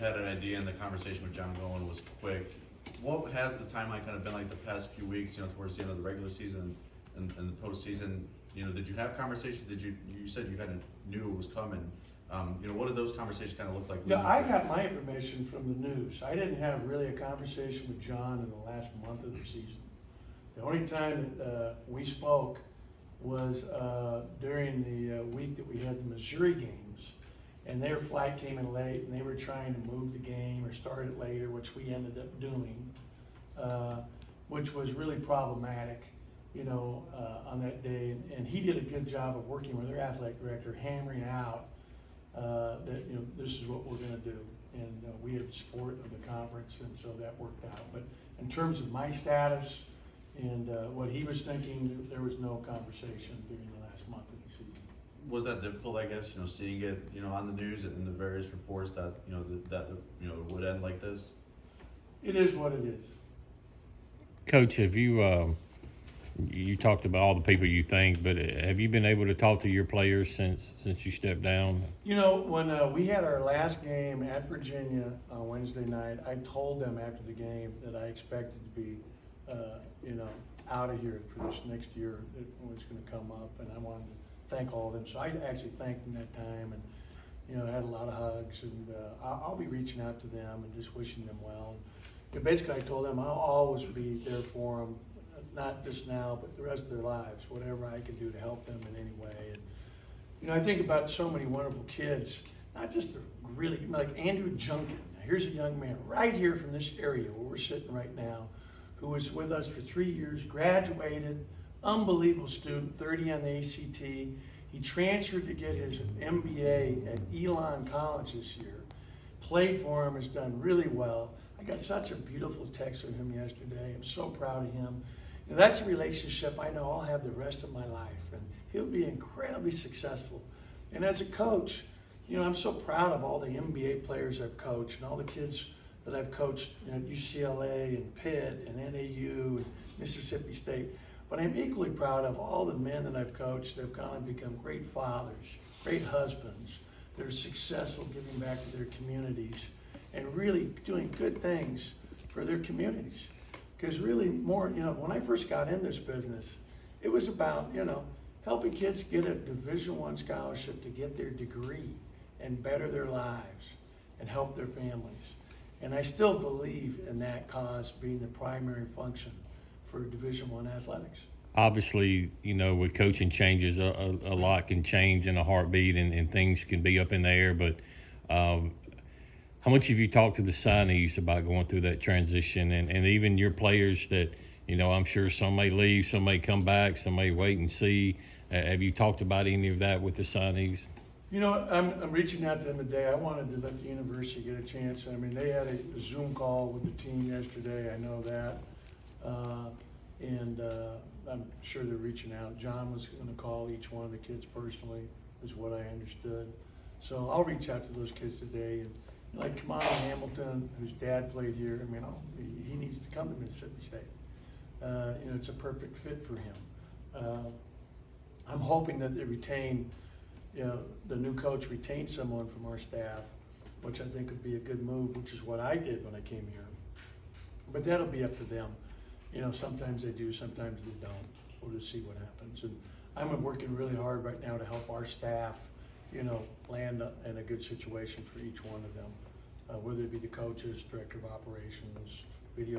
Had an idea, and the conversation with John Gowen was quick. What has the timeline kind of been like the past few weeks, towards the end of the regular season and the postseason? Did you have conversations? You said you kind of knew it was coming. What did those conversations kind of look like? Yeah, I got my information from the news. I didn't have really a conversation with John in the last month of the season. The only time that we spoke was during the week that we had the Missouri games, and their flight came in late, and they were trying to move the game or start it later, which we ended up doing, which was really problematic, on that day. And he did a good job of working with their athletic director, hammering out that this is what we're going to do, and we had the support of the conference, and so that worked out. But in terms of my status and what he was thinking, there was no conversation during the last month of the season. Was that difficult, I guess, seeing it, on the news and the various reports that, that it would end like this? It is what it is. Coach, have you, you talked about all the people you think, but have you been able to talk to your players since you stepped down? When we had our last game at Virginia on Wednesday night, I told them after the game that I expected to be, out of here for this next year that was going to come up, and I wanted to thank all of them. So I actually thanked them that time, and had a lot of hugs, and I'll be reaching out to them and just wishing them well. And basically, I told them I'll always be there for them, not just now, but the rest of their lives, whatever I can do to help them in any way. And I think about so many wonderful kids, not just the really, like Andrew Junkin. Here's a young man right here from this area where we're sitting right now, who was with us for 3 years, graduated, unbelievable student, 30 on the ACT. He transferred to get his MBA at Elon College this year. Played for him, has done really well. I got such a beautiful text from him yesterday. I'm so proud of him. That's a relationship I know I'll have the rest of my life, and he'll be incredibly successful. And as a coach, I'm so proud of all the NBA players I've coached and all the kids that I've coached at UCLA and Pitt and NAU and Mississippi State. But I'm equally proud of all the men that I've coached that have gone and become great fathers, great husbands, that are successful giving back to their communities and really doing good things for their communities. Because really more, when I first got in this business, it was about, helping kids get a Division I scholarship to get their degree and better their lives and help their families. And I still believe in that cause being the primary function for Division I athletics. Obviously, with coaching changes, a lot can change in a heartbeat, and things can be up in the air. But how much have you talked to the signees about going through that transition, and even your players that, I'm sure some may leave, some may come back, some may wait and see. Have you talked about any of that with the signees? I'm reaching out to them today. I wanted to let the university get a chance. I mean, they had a Zoom call with the team yesterday. I know that. And I'm sure they're reaching out. John was going to call each one of the kids personally, is what I understood. So I'll reach out to those kids today. And like Kamani Hamilton, whose dad played here, he needs to come to Mississippi State. It's a perfect fit for him. I'm hoping that they retain, the new coach retains someone from our staff, which I think would be a good move, which is what I did when I came here. But that'll be up to them. Sometimes they do, sometimes they don't. We'll just see what happens. And I'm working really hard right now to help our staff, land in a good situation for each one of them, whether it be the coaches, director of operations, video